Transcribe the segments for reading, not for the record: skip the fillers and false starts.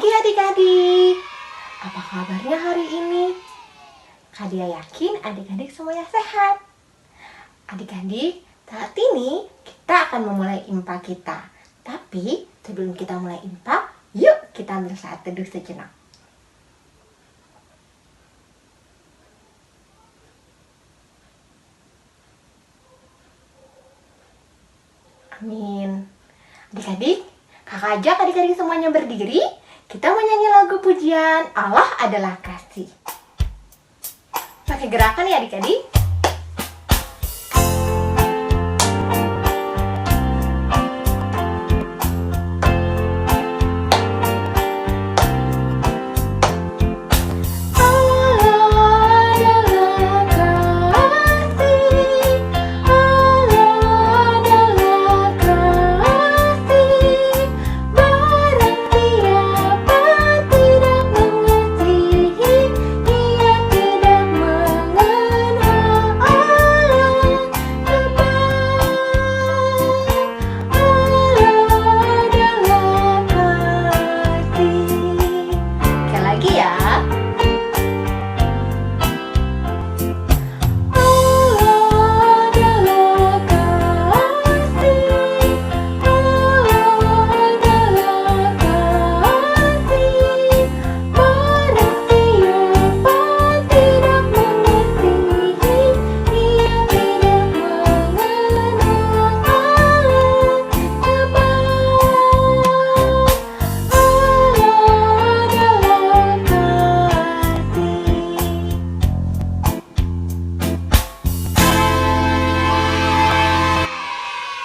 pagi adik-adik. Apa kabarnya hari ini? Kak Dia yakin adik-adik semuanya sehat. Adik-adik, saat ini kita akan memulai IMPA kita. Tapi sebelum kita mulai IMPA, yuk kita ambil saat teduh sejenak. Amin. Adik-adik, kakak ajak adik-adik semuanya berdiri. Kita menyanyi lagu pujian Allah adalah kasih. Pakai gerakan ya adik-adik.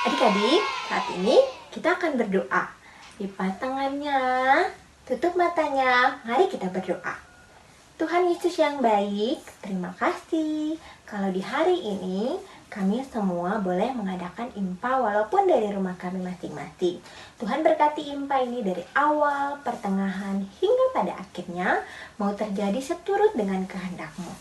Adik-adik, saat ini kita akan berdoa. Lipat tangannya, tutup matanya, mari kita berdoa. Tuhan Yesus yang baik, terima kasih kalau di hari ini kami semua boleh mengadakan IMPA walaupun dari rumah kami masing-masing. Tuhan berkati IMPA ini dari awal, pertengahan, hingga pada akhirnya mau terjadi seturut dengan kehendak-Mu.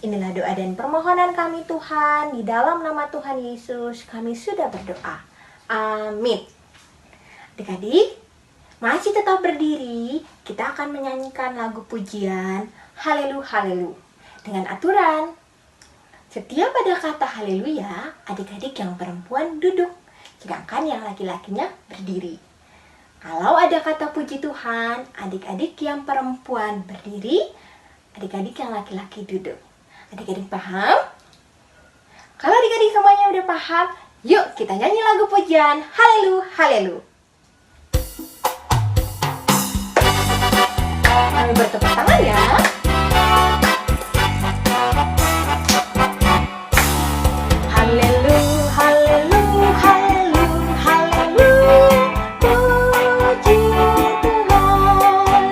Inilah doa dan permohonan kami Tuhan, di dalam nama Tuhan Yesus kami sudah berdoa. Amin. Adik-adik, masih tetap berdiri, kita akan menyanyikan lagu pujian Haleluya Haleluya dengan aturan. Setiap ada kata haleluya, adik-adik yang perempuan duduk, sedangkan yang laki-lakinya berdiri. Kalau ada kata puji Tuhan, adik-adik yang perempuan berdiri, adik-adik yang laki-laki duduk. Adik-adik paham? Kalau adik-adik semuanya udah paham, yuk kita nyanyi lagu pujian Haleluya Haleluya. Kami bertepuk tangan ya. Haleluya Haleluya Haleluya Haleluya. Puji Tuhan.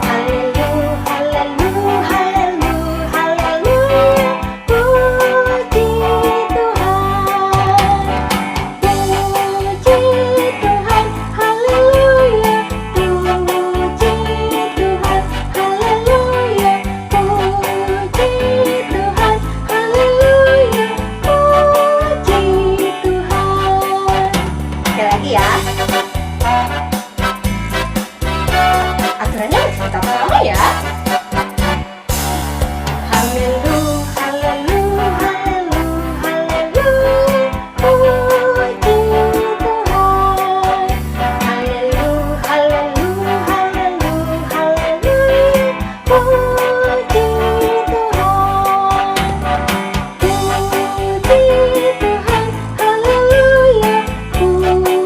Haleluya Haleluya Haleluya Haleluya. Puji Tuhan. Puji Tuhan. Haleluya. Puji Tuhan. Haleluya. Puji Tuhan. Haleluya. Puji Tuhan. Sekali lagi ya. Aturannya harus tetap sama ya. Haleluya, haleluya, haleluya, haleluya. Puji Tuhan. Haleluya, haleluya, haleluya, haleluya. Puji Tuhan. Puji Tuhan. Haleluya. Puji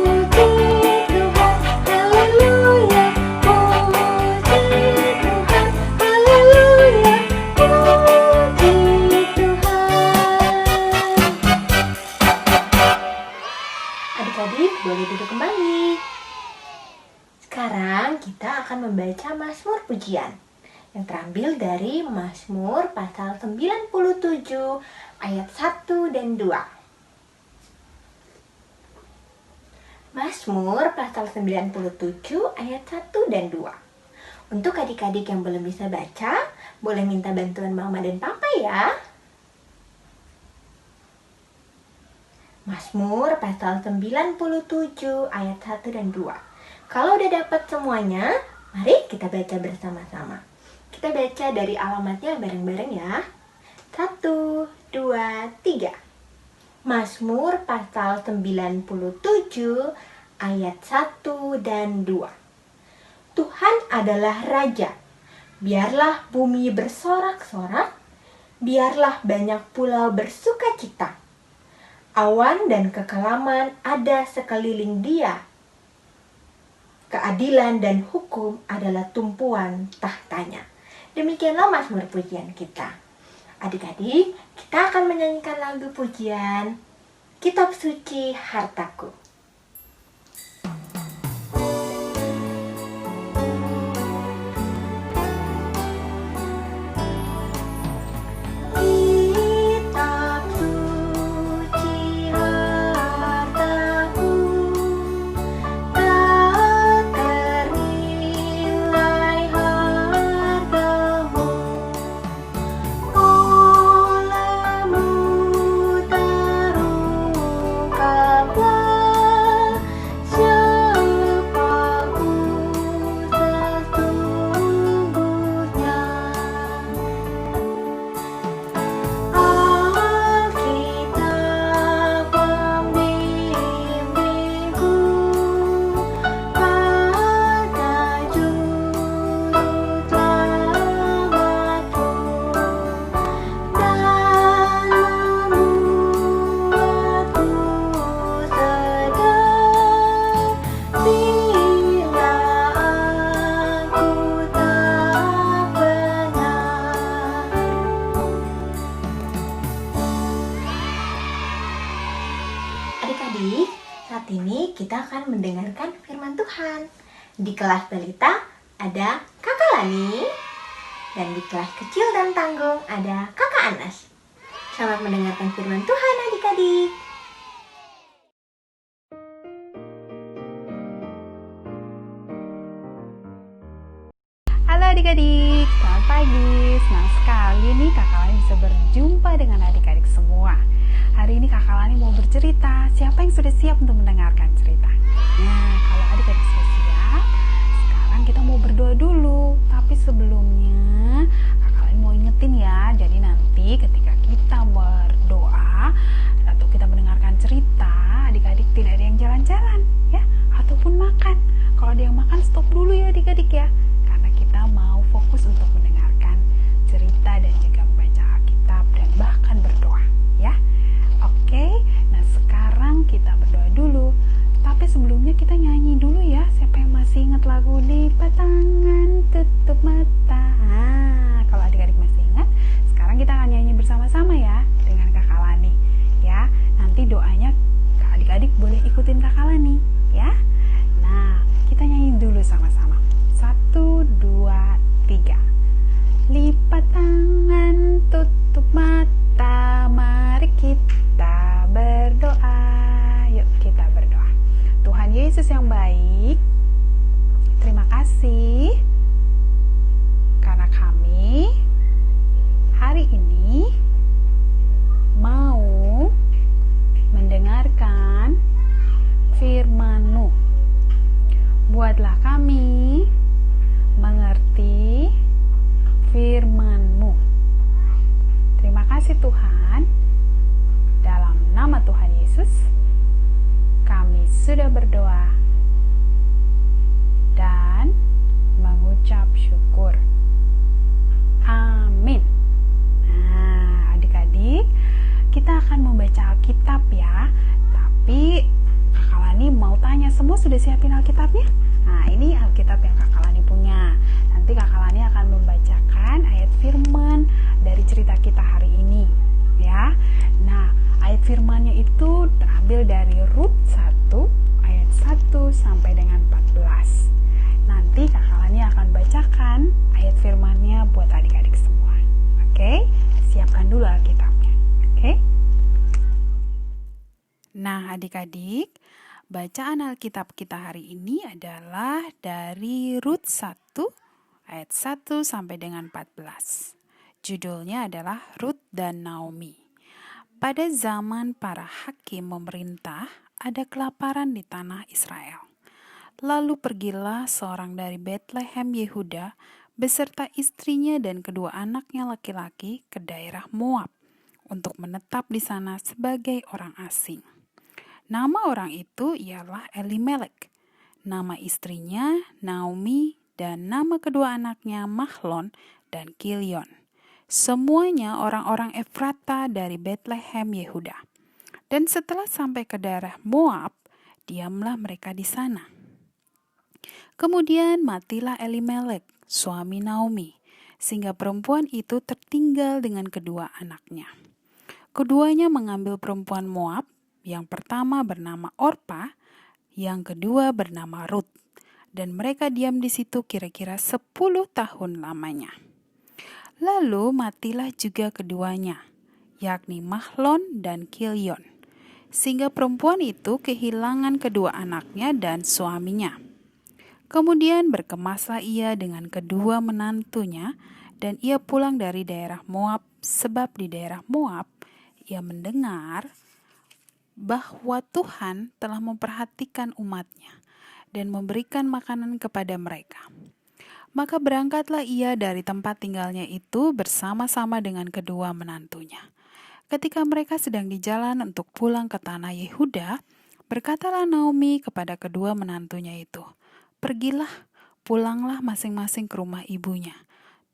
Tuhan. Haleluya. Puji Tuhan. Haleluya. Puji Tuhan. Adik-adik boleh duduk kembali. Sekarang kita akan membaca Mazmur pujian yang terambil dari Mazmur pasal 97 ayat 1 dan 2. Mazmur pasal 97 ayat 1 dan 2. Untuk adik-adik yang belum bisa baca, boleh minta bantuan mama dan papa ya. Mazmur pasal 97 ayat 1 dan 2. Kalau udah dapat semuanya, Mari kita baca bersama-sama. Kita baca dari alamatnya bareng-bareng ya. 1, 2, 3. Mazmur pasal 97 ayat 1 dan 2. Tuhan adalah Raja. Biarlah bumi bersorak-sorak, biarlah banyak pulau bersukacita. Awan dan kekelaman ada sekeliling Dia. Keadilan dan hukum adalah tumpuan tahtanya. Demikianlah mazmur pujian kita. Adik-adik, kita akan menyanyikan lagu pujian Kitab Suci Hartaku. Adik-adik, saat ini kita akan mendengarkan firman Tuhan. Di kelas balita ada Kakak Lani, dan di kelas kecil dan tanggung ada Kakak Anas. Selamat mendengarkan firman Tuhan adik-adik. Halo adik-adik, selamat pagi. Senang sekali nih Kakak Lani bisa berjumpa dengan adik-adik semua. Hari ini Kakak Lani mau bercerita. Siapa yang sudah siap untuk mendengarkan cerita? Nah, kalau adik-adik sudah siap, sekarang kita mau berdoa dulu. Tapi sebelumnya Kakak Lani mau ingetin ya. Jadi nanti ketika kita berdoa atau kita mendengarkan cerita, adik-adik tidak ada yang jalan-jalan ya, ataupun makan. Kalau ada yang makan, stop dulu ya adik-adik ya. Kita mau fokus untuk mendengarkan cerita dan juga membaca Alkitab dan bahkan berdoa ya. Oke, nah sekarang kita berdoa dulu. Tapi sebelumnya kita nyanyi dulu ya. Siapa yang masih ingat lagu Lipat Tangan Tutup Mata? Kalau adik-adik masih ingat, sekarang kita akan nyanyi bersama-sama ya dengan Kakak Lani ya. Nanti doanya adik-adik boleh ikutin Kakak Lani ya. Nah, kita nyanyi dulu sama-sama. 1, 2, 3. Lipat tangan, tutup mata, mari kita berdoa. Yuk kita berdoa. Tuhan Yesus yang baik, terima kasih karena kami hari ini mau mendengarkan firman-Mu. Buatlah kami mengerti firman-Mu. Terima kasih Tuhan. Dalam nama Tuhan Yesus, kami sudah berdoa dan mengucap syukur. Amin. Nah, adik-adik, kita akan membaca Alkitab ya. Tapi Kakak Lani mau tanya, semua sudah siapin Alkitabnya? Nah, ini Alkitab yang Kakak Lani punya. Nanti Kakak Lani akan membacakan ayat firman dari cerita kita hari ini ya. Nah, ayat firmannya itu terambil dari Rut 1 ayat 1 sampai dengan 14. Nanti Kakak Lani akan bacakan ayat firmannya buat adik-adik semua. Oke? Siapkan dulu Alkitabnya. Oke? Nah, adik-adik, bacaan Alkitab kita hari ini adalah dari Rut 1 ayat 1 sampai dengan 14. Judulnya adalah Rut dan Naomi. Pada zaman para hakim memerintah, ada kelaparan di tanah Israel. Lalu pergilah seorang dari Betlehem Yehuda beserta istrinya dan kedua anaknya laki-laki ke daerah Moab untuk menetap di sana sebagai orang asing. Nama orang itu ialah Elimelek, nama istrinya Naomi, dan nama kedua anaknya Mahlon dan Kilion. Semuanya orang-orang Efrata dari Betlehem Yehuda. Dan setelah sampai ke daerah Moab, diamlah mereka di sana. Kemudian matilah Elimelek, suami Naomi, sehingga perempuan itu tertinggal dengan kedua anaknya. Keduanya mengambil perempuan Moab, yang pertama bernama Orpa, yang kedua bernama Rut, dan mereka diam di situ kira-kira 10 tahun lamanya. Lalu matilah juga keduanya, yakni Mahlon dan Kilion, sehingga perempuan itu kehilangan kedua anaknya dan suaminya. Kemudian berkemaslah ia dengan kedua menantunya, dan ia pulang dari daerah Moab, sebab di daerah Moab ia mendengar bahwa Tuhan telah memperhatikan umatnya dan memberikan makanan kepada mereka. Maka berangkatlah ia dari tempat tinggalnya itu bersama-sama dengan kedua menantunya. Ketika mereka sedang di jalan untuk pulang ke tanah Yehuda, berkatalah Naomi kepada kedua menantunya itu, "Pergilah, pulanglah masing-masing ke rumah ibunya.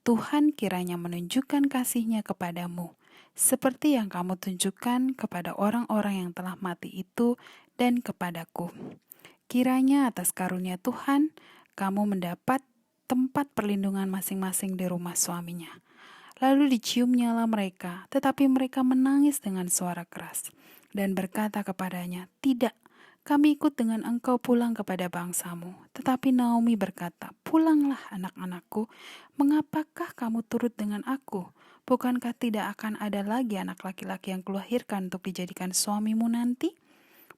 Tuhan kiranya menunjukkan kasih-Nya kepadamu, seperti yang kamu tunjukkan kepada orang-orang yang telah mati itu dan kepadaku. Kiranya atas karunia Tuhan, kamu mendapat tempat perlindungan masing-masing di rumah suaminya." Lalu diciumnyalah mereka, tetapi mereka menangis dengan suara keras dan berkata kepadanya, "Tidak, kami ikut dengan engkau pulang kepada bangsamu." Tetapi Naomi berkata, "Pulanglah anak-anakku, mengapakah kamu turut dengan aku? Bukankah tidak akan ada lagi anak laki-laki yang kulahirkan untuk dijadikan suamimu nanti?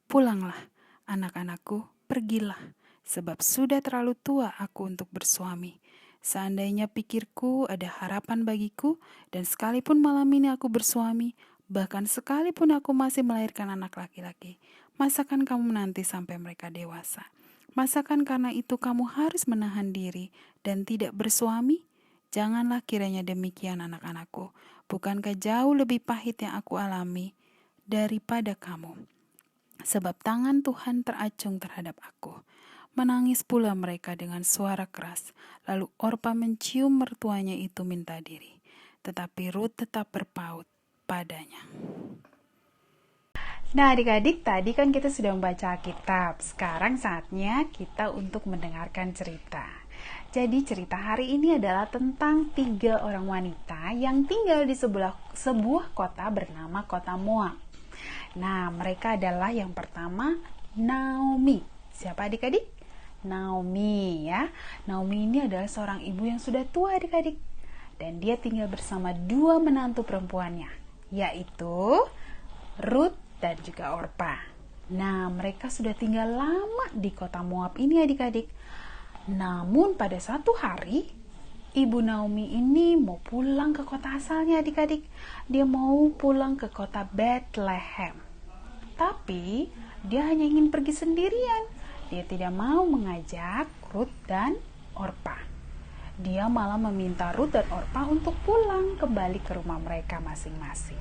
Pulanglah, anak-anakku, pergilah, sebab sudah terlalu tua aku untuk bersuami. Seandainya pikirku ada harapan bagiku, dan sekalipun malam ini aku bersuami, bahkan sekalipun aku masih melahirkan anak laki-laki, masakan kamu menanti sampai mereka dewasa? Masakan karena itu kamu harus menahan diri dan tidak bersuami? Janganlah kiranya demikian, anak-anakku. Bukankah jauh lebih pahit yang aku alami daripada kamu? Sebab tangan Tuhan teracung terhadap aku." Menangis pula mereka dengan suara keras. Lalu Orpa mencium mertuanya itu minta diri, tetapi Rut tetap berpaut padanya. Nah, adik-adik, tadi kan kita sudah membaca Alkitab. Sekarang saatnya kita untuk mendengarkan cerita. Jadi cerita hari ini adalah tentang 3 orang wanita yang tinggal di sebuah kota bernama kota Moab. Nah, mereka adalah yang pertama Naomi. Siapa adik-adik? Naomi, ya. Naomi ini adalah seorang ibu yang sudah tua, adik-adik. Dan dia tinggal bersama 2 menantu perempuannya, yaitu Rut dan juga Orpa. Nah, mereka sudah tinggal lama di kota Moab ini, adik-adik. Namun pada satu hari, ibu Naomi ini mau pulang ke kota asalnya, adik-adik. Dia mau pulang ke kota Bethlehem. Tapi dia hanya ingin pergi sendirian. Dia tidak mau mengajak Rut dan Orpa. Dia malah meminta Rut dan Orpa untuk pulang kembali ke rumah mereka masing-masing.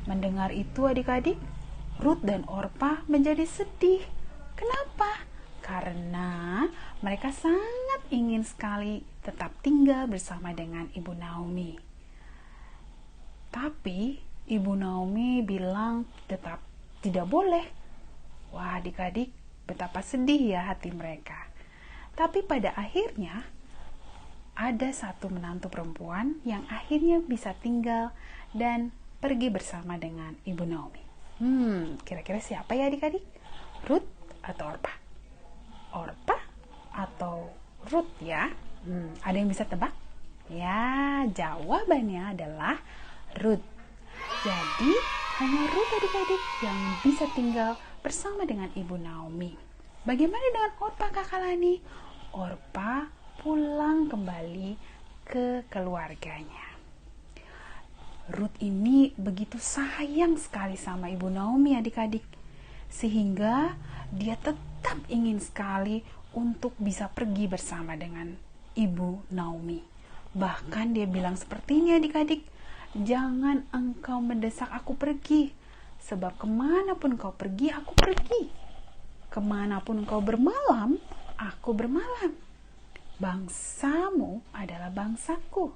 Mendengar itu adik-adik, Rut dan Orpa menjadi sedih. Kenapa? Karena mereka sangat ingin sekali tetap tinggal bersama dengan ibu Naomi. Tapi ibu Naomi bilang tetap tidak boleh. Wah, adik-adik, betapa sedih ya hati mereka. Tapi pada akhirnya ada satu menantu perempuan yang akhirnya bisa tinggal dan pergi bersama dengan ibu Naomi. Kira-kira siapa ya adik-adik? Rut atau Orpa? Orpa atau Rut ya? Ada yang bisa tebak? Ya, jawabannya adalah Rut. Jadi hanya Rut adik-adik yang bisa tinggal bersama dengan ibu Naomi. Bagaimana dengan Orpa, Kakak Lani? Orpa pulang kembali ke keluarganya. Rut ini begitu sayang sekali sama ibu Naomi, adik-adik, sehingga dia tetap tetap ingin sekali untuk bisa pergi bersama dengan Ibu Naomi. Bahkan dia bilang seperti ini adik-adik, jangan engkau mendesak aku pergi, sebab kemanapun kau pergi, aku pergi. Kemanapun kau bermalam, aku bermalam. Bangsamu adalah bangsaku,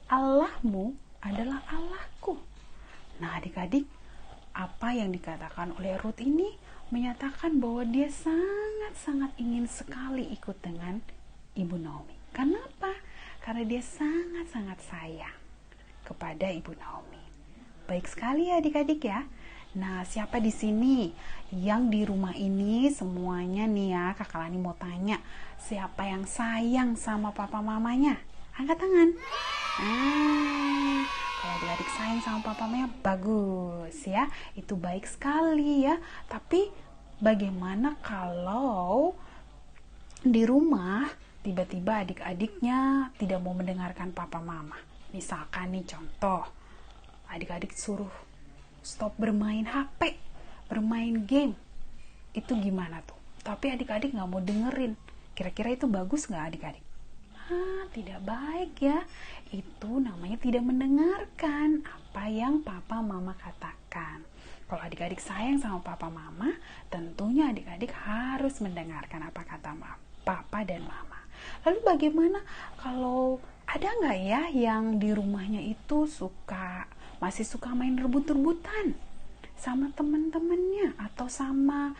Allahmu adalah Allahku. Nah adik-adik, apa yang dikatakan oleh Ruth ini menyatakan bahwa dia sangat-sangat ingin sekali ikut dengan Ibu Naomi. Kenapa? Karena dia sangat-sangat sayang kepada Ibu Naomi. Baik sekali ya adik-adik ya. Nah, siapa di sini yang di rumah ini semuanya nih ya, Kakak Lani mau tanya, siapa yang sayang sama papa mamanya? Angkat tangan. Kalau adik-adik sayang sama papa mamanya, bagus ya, itu baik sekali ya. Tapi bagaimana kalau di rumah tiba-tiba adik-adiknya tidak mau mendengarkan papa mama? Misalkan nih contoh, adik-adik suruh stop bermain HP, bermain game, itu gimana tuh? Tapi adik-adik gak mau dengerin, kira-kira itu bagus gak adik-adik? Tidak baik ya. Itu namanya tidak mendengarkan apa yang papa mama katakan. Kalau adik-adik sayang sama papa mama, tentunya adik-adik harus mendengarkan apa kata papa dan mama. Lalu bagaimana kalau ada nggak ya yang di rumahnya itu masih suka main rebut-rebutan sama teman-temannya, atau sama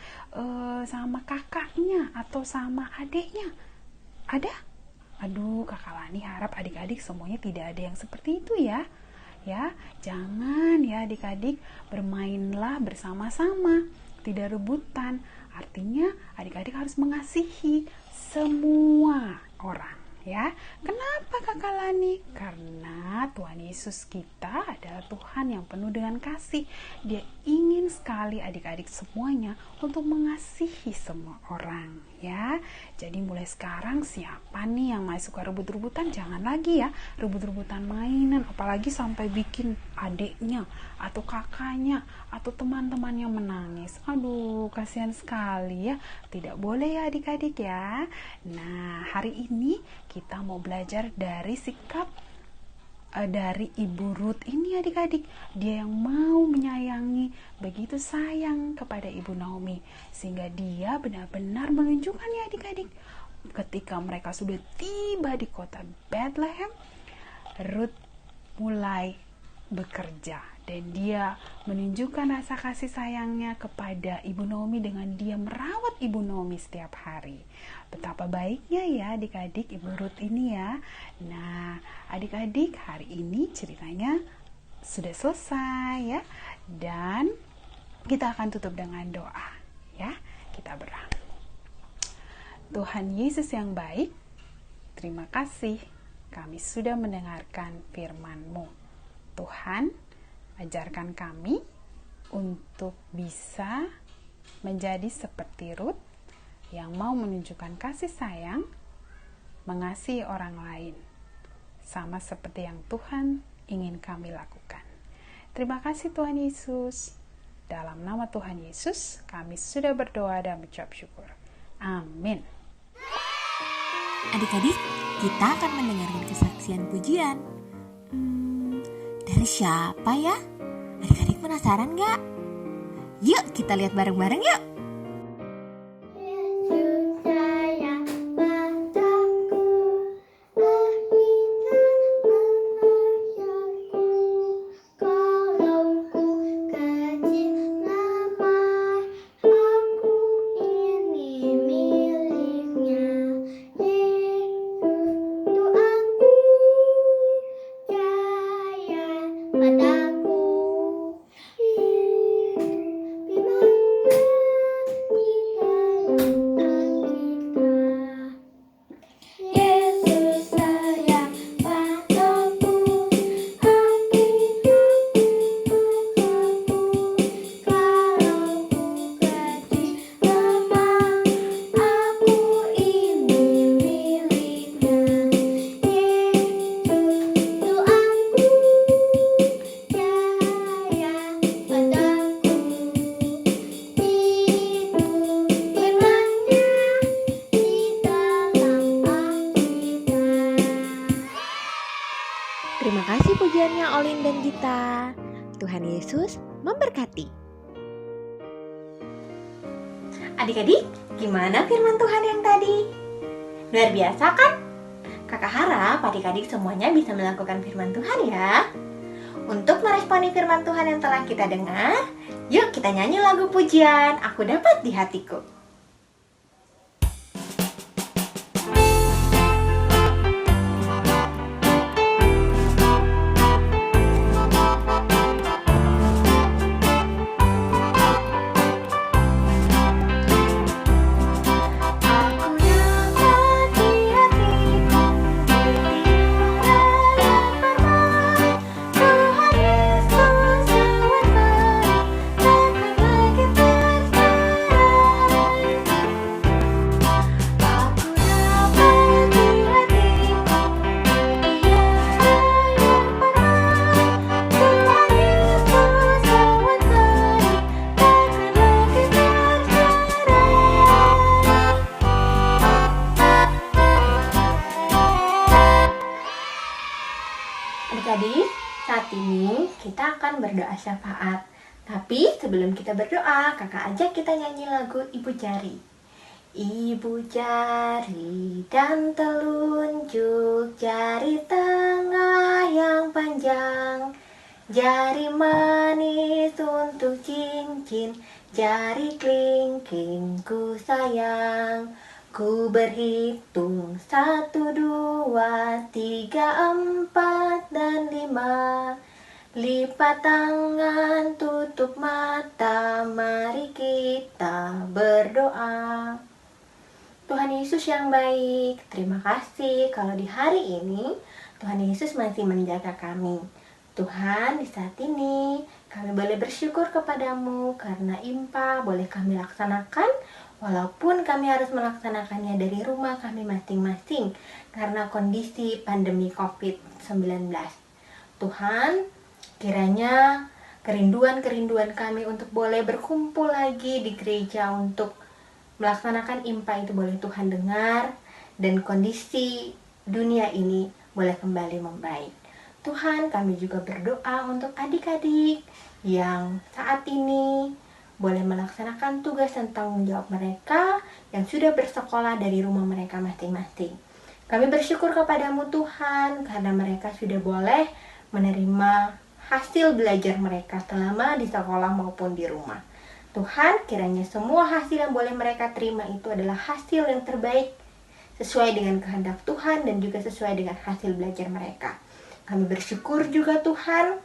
kakaknya, atau sama adiknya? Ada? Aduh, Kakak Lani harap adik-adik semuanya tidak ada yang seperti itu ya. Ya, jangan ya adik-adik, bermainlah bersama-sama, tidak rebutan. Artinya adik-adik harus mengasihi semua orang ya. Kenapa Kakak Lani? Karena Tuhan Yesus kita adalah Tuhan yang penuh dengan kasih. Dia ingin sekali adik-adik semuanya untuk mengasihi semua orang ya. Jadi mulai sekarang siapa nih yang masih suka rebut-rebutan, jangan lagi ya rebut-rebutan mainan, apalagi sampai bikin adiknya atau kakaknya atau teman-temannya menangis. Aduh, kasihan sekali ya. Tidak boleh ya adik-adik ya. Nah, hari ini kita mau belajar dari sikap dari Ibu Ruth ini adik-adik. Dia yang mau menyayangi, begitu sayang kepada Ibu Naomi, sehingga dia benar-benar menunjukkan ya adik-adik. Ketika mereka sudah tiba di kota Bethlehem, Ruth mulai bekerja dan dia menunjukkan rasa kasih sayangnya kepada Ibu Naomi dengan dia merawat Ibu Naomi setiap hari. Betapa baiknya ya adik-adik Ibu Ruth ini ya. Nah, adik-adik, hari ini ceritanya sudah selesai ya. Dan kita akan tutup dengan doa ya. Kita berdoa. Tuhan Yesus yang baik, terima kasih kami sudah mendengarkan firman-Mu. Tuhan, ajarkan kami untuk bisa menjadi seperti Ruth yang mau menunjukkan kasih sayang, mengasihi orang lain, sama seperti yang Tuhan ingin kami lakukan. Terima kasih Tuhan Yesus. Dalam nama Tuhan Yesus, kami sudah berdoa dan mengucap syukur. Amin. Adik-adik, kita akan mendengarkan kesaksian pujian. Dari siapa ya? Adik-adik penasaran gak? Yuk kita lihat bareng-bareng yuk. Olin dan Gita. Tuhan Yesus memberkati. Adik-adik, gimana firman Tuhan yang tadi? Luar biasa kan? Kakak harap adik-adik semuanya bisa melakukan firman Tuhan ya. Untuk meresponi firman Tuhan yang telah kita dengar, yuk kita nyanyi lagu pujian Aku Dapat di Hatiku. Adik-adik, saat ini kita akan berdoa syafaat. Tapi sebelum kita berdoa, kakak ajak kita nyanyi lagu Ibu Jari. Ibu jari dan telunjuk, jari tengah yang panjang, jari manis untuk cincin, jari kelingking ku sayang. Ku berhitung 1, 2, 3, 4, dan 5. Lipat tangan, tutup mata, mari kita berdoa. Tuhan Yesus yang baik, terima kasih kalau di hari ini Tuhan Yesus masih menjaga kami. Tuhan, di saat ini kami boleh bersyukur kepadamu karena IMPA boleh kami laksanakan walaupun kami harus melaksanakannya dari rumah kami masing-masing karena kondisi pandemi COVID-19. Tuhan, kiranya kerinduan-kerinduan kami untuk boleh berkumpul lagi di gereja untuk melaksanakan IMPA itu boleh Tuhan dengar, dan kondisi dunia ini boleh kembali membaik. Tuhan, kami juga berdoa untuk adik-adik yang saat ini boleh melaksanakan tugas dan tanggung jawab mereka yang sudah bersekolah dari rumah mereka masing-masing. Kami bersyukur kepadamu Tuhan karena mereka sudah boleh menerima hasil belajar mereka selama di sekolah maupun di rumah. Tuhan, kiranya semua hasil yang boleh mereka terima itu adalah hasil yang terbaik sesuai dengan kehendak Tuhan dan juga sesuai dengan hasil belajar mereka. Kami bersyukur juga Tuhan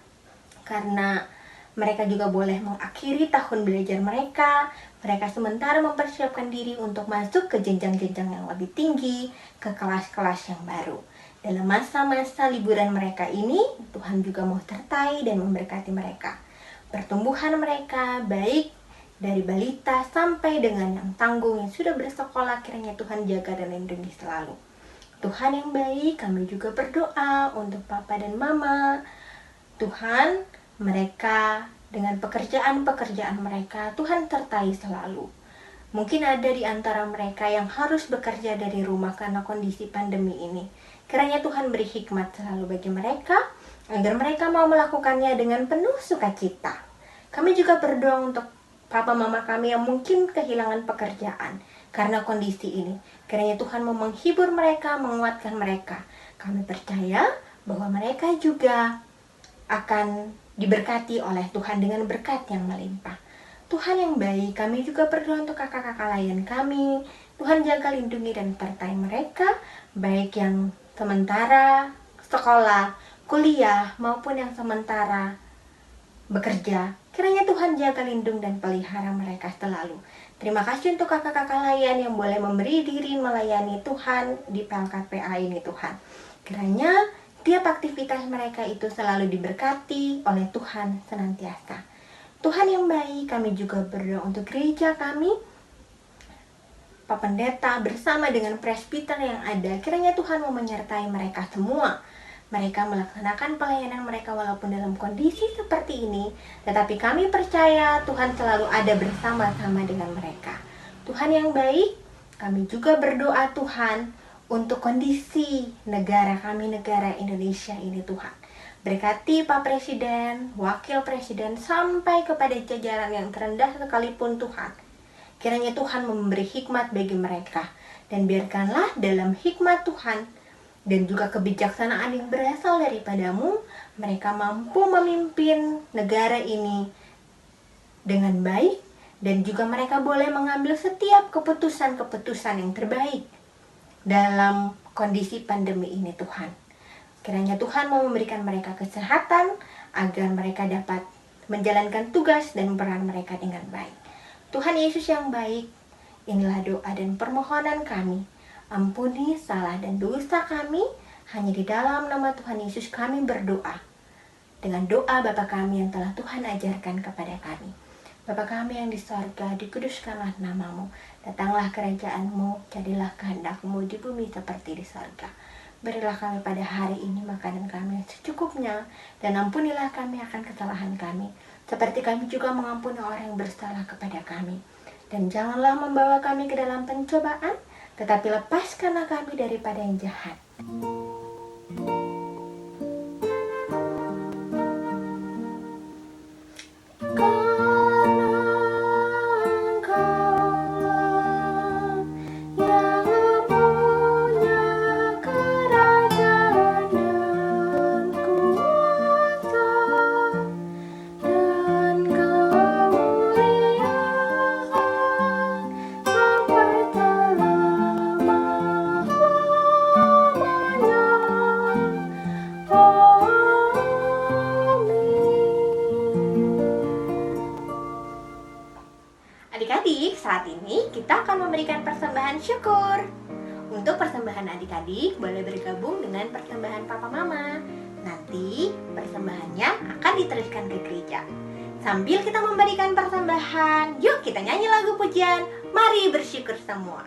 karena mereka juga boleh mengakhiri tahun belajar mereka. Mereka sementara mempersiapkan diri untuk masuk ke jenjang-jenjang yang lebih tinggi, ke kelas-kelas yang baru. Dalam masa-masa liburan mereka ini, Tuhan juga mau sertai dan memberkati mereka. Pertumbuhan mereka baik dari balita sampai dengan yang tanggung yang sudah bersekolah, kiranya Tuhan jaga dan lindungi selalu. Tuhan yang baik, kami juga berdoa untuk Papa dan Mama. Tuhan, mereka dengan pekerjaan-pekerjaan mereka, Tuhan sertai selalu. Mungkin ada di antara mereka yang harus bekerja dari rumah karena kondisi pandemi ini. Kiranya Tuhan beri hikmat selalu bagi mereka, agar mereka mau melakukannya dengan penuh sukacita. Kami juga berdoa untuk Papa Mama kami yang mungkin kehilangan pekerjaan karena kondisi ini. Kiranya Tuhan mau menghibur mereka, menguatkan mereka. Kami percaya bahwa mereka juga akan diberkati oleh Tuhan dengan berkat yang melimpah. Tuhan yang baik, kami juga berdoa untuk kakak-kakak lain kami. Tuhan jaga, lindungi, dan sertai mereka, baik yang sementara sekolah, kuliah, maupun yang sementara bekerja. Kiranya Tuhan jaga, lindung, dan pelihara mereka selalu. Terima kasih untuk kakak-kakak lain yang boleh memberi diri melayani Tuhan di PLKPA ini Tuhan. Kiranya tiap aktivitas mereka itu selalu diberkati oleh Tuhan senantiasa. Tuhan yang baik, kami juga berdoa untuk gereja kami, Pak Pendeta bersama dengan presbiter yang ada. Kiranya Tuhan mau menyertai mereka semua. Mereka melaksanakan pelayanan mereka walaupun dalam kondisi seperti ini, tetapi kami percaya Tuhan selalu ada bersama-sama dengan mereka. Tuhan yang baik, kami juga berdoa Tuhan untuk kondisi negara kami, negara Indonesia ini Tuhan. Berkati Pak Presiden, Wakil Presiden, sampai kepada jajaran yang terendah sekalipun Tuhan. Kiranya Tuhan memberi hikmat bagi mereka, dan biarkanlah dalam hikmat Tuhan dan juga kebijaksanaan yang berasal daripadamu, mereka mampu memimpin negara ini dengan baik, dan juga mereka boleh mengambil setiap keputusan-keputusan yang terbaik dalam kondisi pandemi ini Tuhan. Kiranya Tuhan mau memberikan mereka kesehatan agar mereka dapat menjalankan tugas dan peran mereka dengan baik. Tuhan Yesus yang baik, inilah doa dan permohonan kami. Ampuni salah dan dosa kami, hanya di dalam nama Tuhan Yesus kami berdoa. Dengan doa Bapa kami yang telah Tuhan ajarkan kepada kami. Bapa kami yang di sorga, dikuduskanlah namamu. Datanglah kerajaan-Mu, jadilah kehendak-Mu di bumi seperti di sorga. Berilah kami pada hari ini makanan kami yang secukupnya, dan ampunilah kami akan kesalahan kami, seperti kami juga mengampuni orang yang bersalah kepada kami. Dan janganlah membawa kami ke dalam pencobaan, tetapi lepaskanlah kami daripada yang jahat. Adik-adik, saat ini kita akan memberikan persembahan syukur. Untuk persembahan adik-adik boleh bergabung dengan persembahan papa mama. Nanti persembahannya akan diteruskan ke gereja. Sambil kita memberikan persembahan, yuk kita nyanyi lagu pujian. Mari bersyukur semua.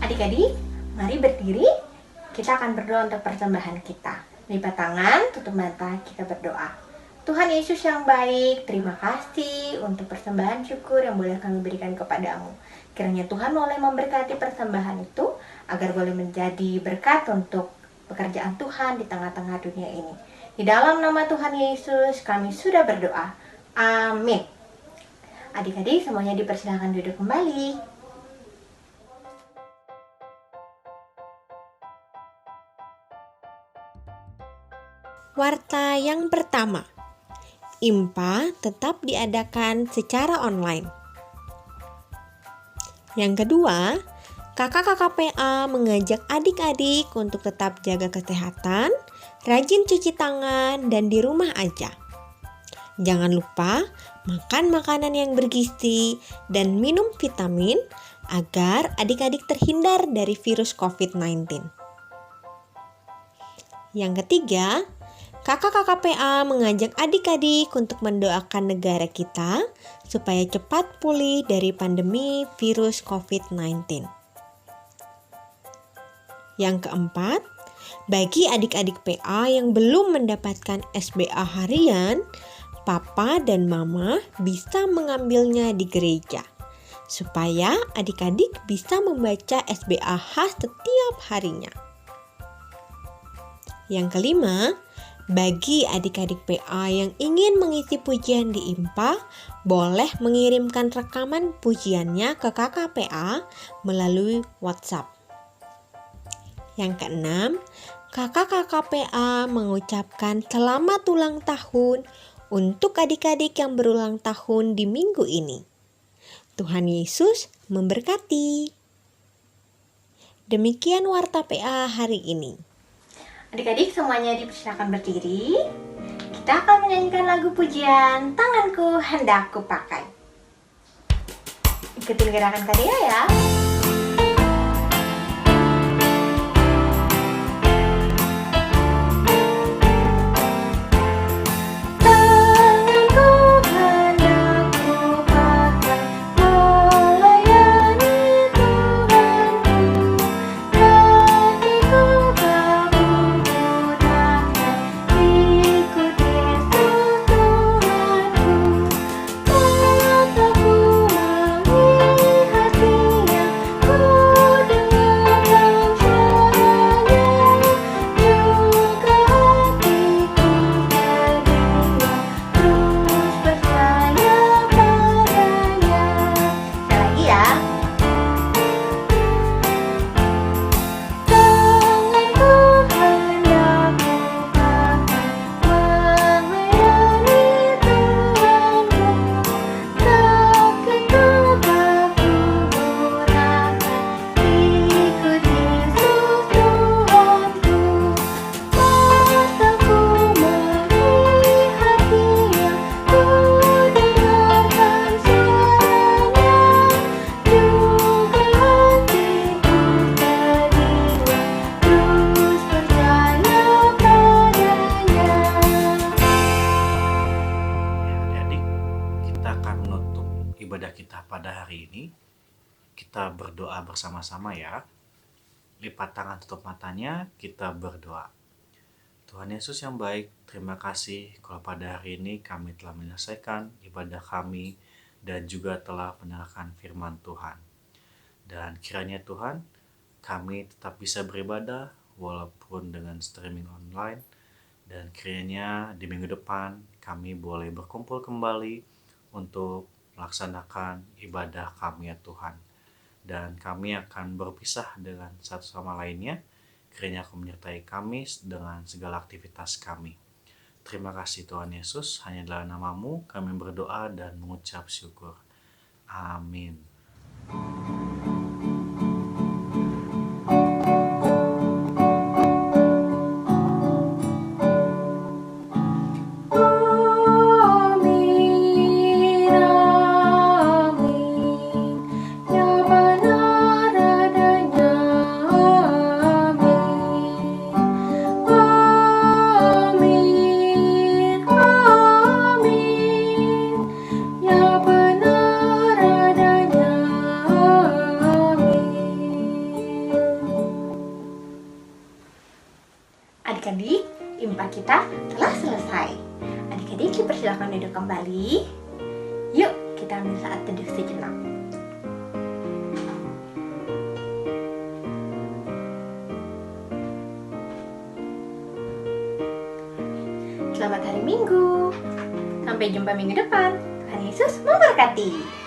Adik-adik, mari berdiri. Kita akan berdoa untuk persembahan kita. Lipat tangan, tutup mata, kita berdoa. Tuhan Yesus yang baik, terima kasih untuk persembahan syukur yang boleh kami berikan kepadamu. Kiranya Tuhan boleh memberkati persembahan itu, agar boleh menjadi berkat untuk pekerjaan Tuhan di tengah-tengah dunia ini. Di dalam nama Tuhan Yesus, kami sudah berdoa. Amin. Adik-adik, semuanya dipersilakan duduk kembali. Warta yang pertama, IMPA tetap diadakan secara online. Yang kedua, kakak PA mengajak adik-adik untuk tetap jaga kesehatan, rajin cuci tangan, dan di rumah aja. Jangan lupa makan makanan yang bergizi dan minum vitamin agar adik-adik terhindar dari virus COVID-19. Yang ketiga, kakak PA mengajak adik-adik untuk mendoakan negara kita supaya cepat pulih dari pandemi virus COVID-19. Yang keempat, bagi adik-adik PA yang belum mendapatkan SBA harian, Papa dan Mama bisa mengambilnya di gereja, supaya adik-adik bisa membaca SBA khas setiap harinya. Yang kelima, Bagi adik-adik PA yang ingin mengisi pujian di IMPA, boleh mengirimkan rekaman pujiannya ke kakak PA melalui WhatsApp. Yang keenam, kakak-kakak PA mengucapkan selamat ulang tahun untuk adik-adik yang berulang tahun di minggu ini. Tuhan Yesus memberkati. Demikian Warta PA hari ini. Adik-adik semuanya dipersilakan berdiri. Kita akan menyanyikan lagu pujian Tanganku Hendak Kupakai. Ikutin gerakan Kadia ya. Ibadah kita pada hari ini, kita berdoa bersama-sama ya. Lipat tangan, tutup matanya, kita berdoa. Tuhan Yesus yang baik, terima kasih kalau pada hari ini kami telah menyelesaikan ibadah kami dan juga telah mendengarkan firman Tuhan. Dan kiranya Tuhan, kami tetap bisa beribadah walaupun dengan streaming online, dan kiranya di minggu depan kami boleh berkumpul kembali untuk melaksanakan ibadah kami ya Tuhan. Dan kami akan berpisah dengan satu sama lainnya. Kiranya Kau menyertai kami dengan segala aktivitas kami. Terima kasih Tuhan Yesus, hanya dalam nama-Mu kami berdoa dan mengucap syukur. Amin. Adik-adik, IMPA kita telah selesai. Adik-adik dipersilakan duduk kembali. Yuk, kita ambil saat teduh sejenak. Selamat hari Minggu. Sampai jumpa minggu depan. Tuhan Yesus memberkati.